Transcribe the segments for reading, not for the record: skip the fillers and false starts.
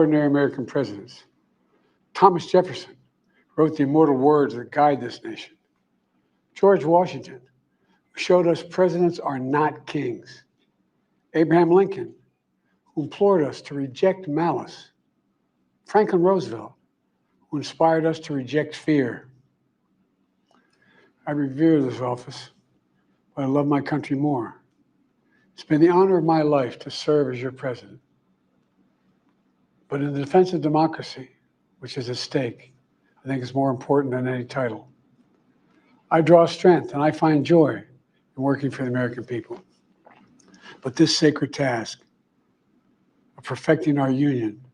Ordinary American presidents. Thomas Jefferson wrote the immortal words that guide this nation. George Washington showed us presidents are not kings. Abraham Lincoln, who implored us to reject malice. Franklin Roosevelt, who inspired us to reject fear. I revere this office, but I love my country more. It's been the honor of my life to serve as your president. But in the defense of democracy, which is at stake, I think is more important than any title. I draw strength and I find joy in working for the American people. But this sacred task of perfecting our union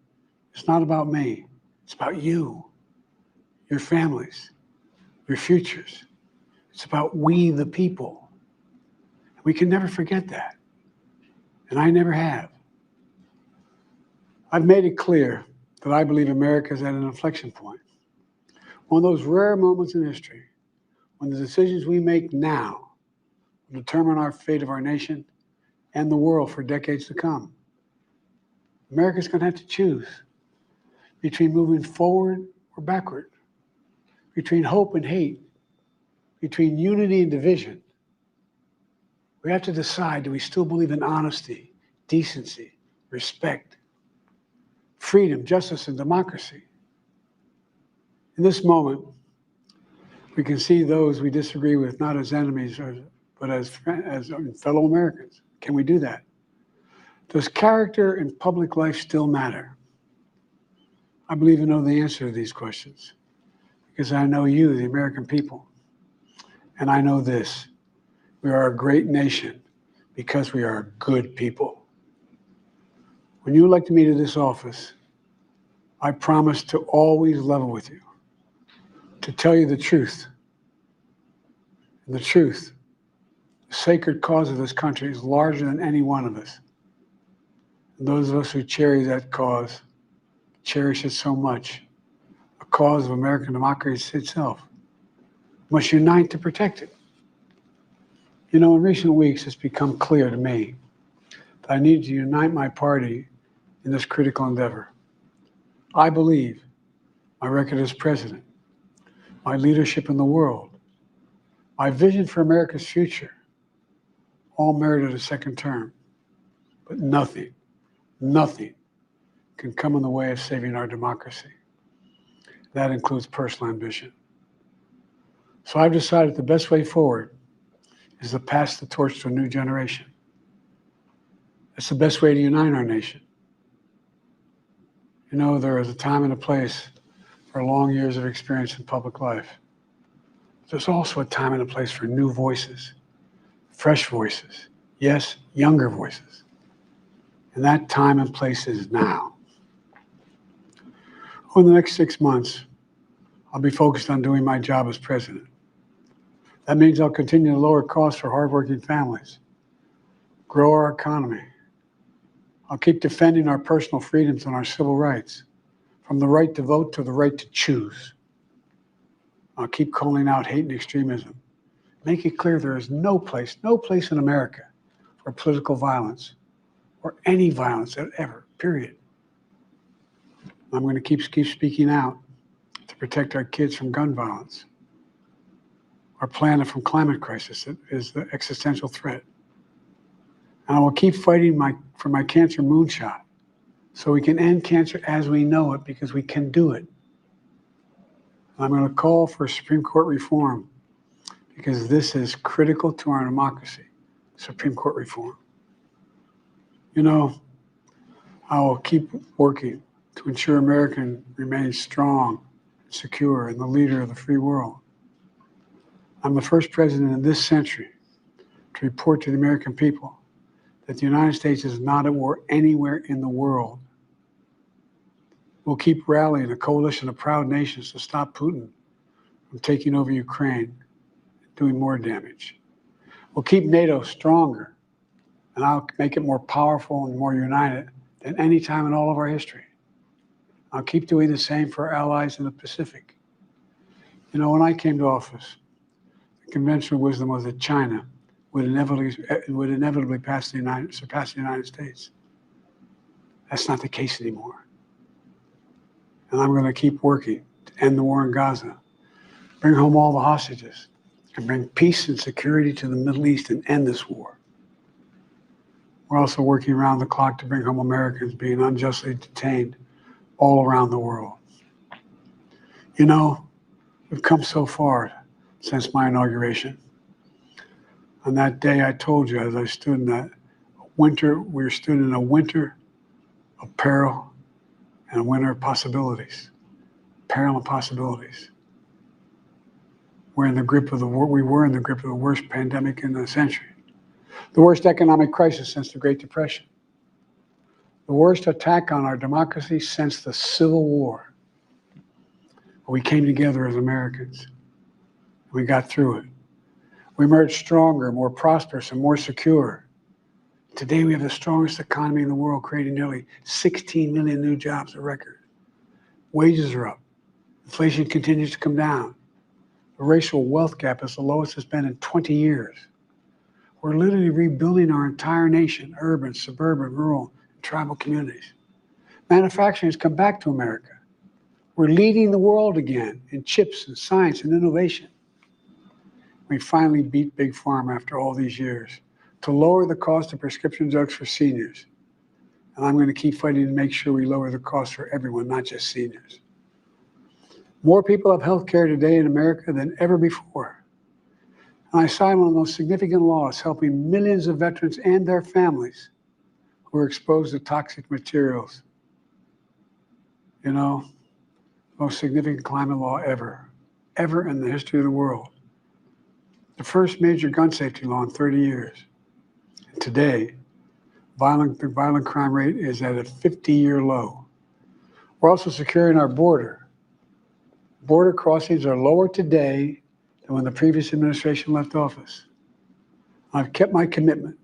is not about me. It's about you, your families, your futures. It's about we, the people. We can never forget that. And I never have. I've made it clear that I believe America is at an inflection point. One of those rare moments in history when the decisions we make now will determine our fate of our nation and the world for decades to come. America's going to have to choose between moving forward or backward, between hope and hate, between unity and division. We have to decide, do we still believe in honesty, decency, respect, freedom, justice, and democracy? In this moment, we can see those we disagree with not as enemies, but as fellow Americans. Can we do that? Does character in public life still matter? I believe I know the answer to these questions because I know you, the American people. And I know this, we are a great nation because we are good people. When you elected me to this office, I promised to always level with you, to tell you the truth. And the truth, the sacred cause of this country is larger than any one of us. And those of us who cherish that cause, cherish it so much. A cause of American democracy itself must unite to protect it. You know, in recent weeks, it's become clear to me that I need to unite my party in this critical endeavor. I believe my record as president, my leadership in the world, my vision for America's future, all merited a second term. But nothing can come in the way of saving our democracy. That includes personal ambition. So I've decided the best way forward is to pass the torch to a new generation. It's the best way to unite our nation. You know, there is a time and a place for long years of experience in public life. There's also a time and a place for new voices, fresh voices, yes, younger voices. And that time and place is now. Over the next 6 months, I'll be focused on doing my job as president. That means I'll continue to lower costs for hardworking families, grow our economy. I'll keep defending our personal freedoms and our civil rights, from the right to vote to the right to choose. I'll keep calling out hate and extremism. Make it clear there is no place in America for political violence or any violence ever, period. I'm going to keep speaking out to protect our kids from gun violence. Our planet from climate crisis is the existential threat. And I will keep fighting for my cancer moonshot so we can end cancer as we know it, because we can do it. And I'm going to call for Supreme Court reform because this is critical to our democracy, Supreme Court reform. You know, I will keep working to ensure America remains strong, secure, and the leader of the free world. I'm the first president in this century to report to the American people that the United States is not at war anywhere in the world. We'll keep rallying a coalition of proud nations to stop Putin from taking over Ukraine and doing more damage. We'll keep NATO stronger, and I'll make it more powerful and more united than any time in all of our history. I'll keep doing the same for our allies in the Pacific. You know, when I came to office, the conventional wisdom was that China would inevitably surpass the United States. That's not the case anymore. And I'm going to keep working to end the war in Gaza, bring home all the hostages, and bring peace and security to the Middle East and end this war. We're also working around the clock to bring home Americans being unjustly detained all around the world. You know, we've come so far since my inauguration. On that day, I told you, as I stood in that winter, we stood in a winter of peril and a winter of possibilities. Peril and possibilities. We were in the grip of the worst pandemic in the century, the worst economic crisis since the Great Depression, the worst attack on our democracy since the Civil War. But we came together as Americans. We got through it. We emerged stronger, more prosperous, and more secure. Today, we have the strongest economy in the world, creating nearly 16 million new jobs, a record. Wages are up. Inflation continues to come down. The racial wealth gap is the lowest it's been in 20 years. We're literally rebuilding our entire nation, urban, suburban, rural, and tribal communities. Manufacturing has come back to America. We're leading the world again in chips and science and innovation. We finally beat Big Pharma after all these years to lower the cost of prescription drugs for seniors. And I'm going to keep fighting to make sure we lower the cost for everyone, not just seniors. More people have health care today in America than ever before. And I signed one of the most significant laws helping millions of veterans and their families who are exposed to toxic materials. You know, most significant climate law ever in the history of the world. The first major gun safety law in 30 years. And today, the violent crime rate is at a 50-year low. We're also securing our border. Border crossings are lower today than when the previous administration left office. I've kept my commitment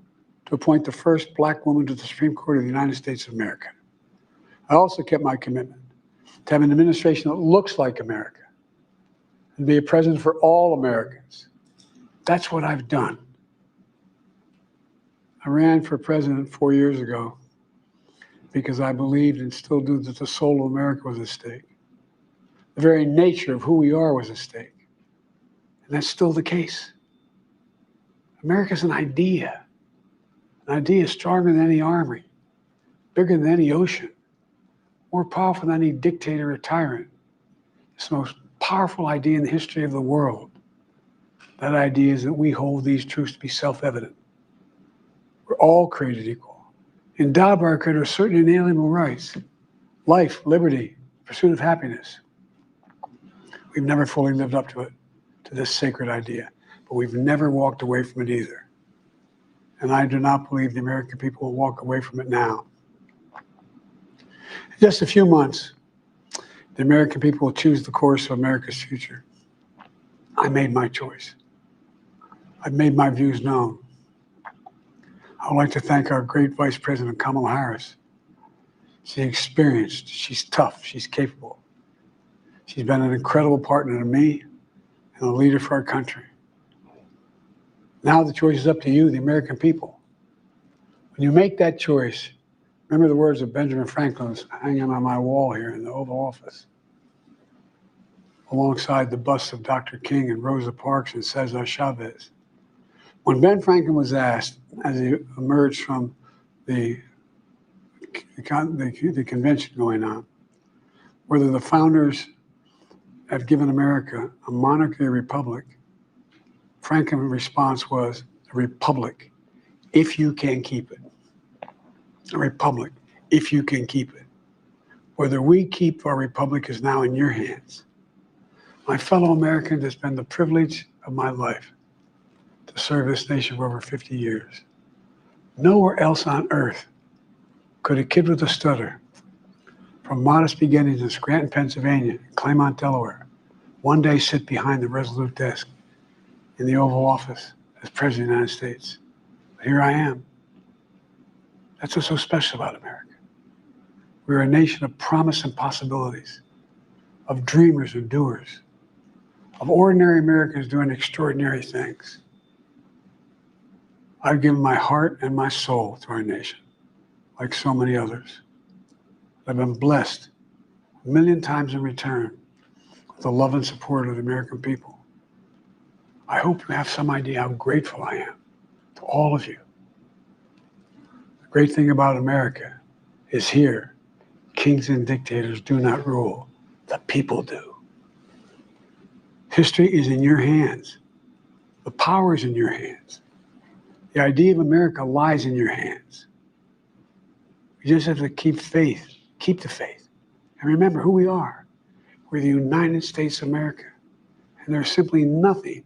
to appoint the first black woman to the Supreme Court of the United States of America. I also kept my commitment to have an administration that looks like America and be a president for all Americans. That's what I've done. I ran for president 4 years ago because I believed and still do that the soul of America was at stake. The very nature of who we are was at stake. And that's still the case. America's an idea. An idea stronger than any army, bigger than any ocean, more powerful than any dictator or tyrant. It's the most powerful idea in the history of the world. That idea is that we hold these truths to be self-evident. We're all created equal, endowed by our Creator with certain inalienable rights: life, liberty, pursuit of happiness. We've never fully lived up to it, to this sacred idea, but we've never walked away from it either. And I do not believe the American people will walk away from it now. In just a few months, the American people will choose the course of America's future. I made my choice. I've made my views known. I would like to thank our great Vice President Kamala Harris. She's experienced, she's tough, she's capable. She's been an incredible partner to me and a leader for our country. Now the choice is up to you, the American people. When you make that choice, remember the words of Benjamin Franklin hanging on my wall here in the Oval Office, alongside the busts of Dr. King and Rosa Parks and Cesar Chavez. When Ben Franklin was asked, as he emerged from the convention going on, whether the founders have given America a monarchy or republic, Franklin's response was, a republic, if you can keep it. A republic, if you can keep it. Whether we keep our republic is now in your hands. My fellow Americans, it's been the privilege of my life to serve this nation for over 50 years. Nowhere else on earth could a kid with a stutter, from modest beginnings in Scranton, Pennsylvania, and Claymont, Delaware, one day sit behind the resolute desk in the Oval Office as President of the United States. But here I am. That's what's so special about America. We're a nation of promise and possibilities, of dreamers and doers, of ordinary Americans doing extraordinary things. I've given my heart and my soul to our nation, like so many others. I've been blessed a million times in return with the love and support of the American people. I hope you have some idea how grateful I am to all of you. The great thing about America is here, kings and dictators do not rule, the people do. History is in your hands. The power is in your hands. The idea of America lies in your hands. You just have to keep faith, keep the faith. And remember who we are. We're the United States of America. And there's simply nothing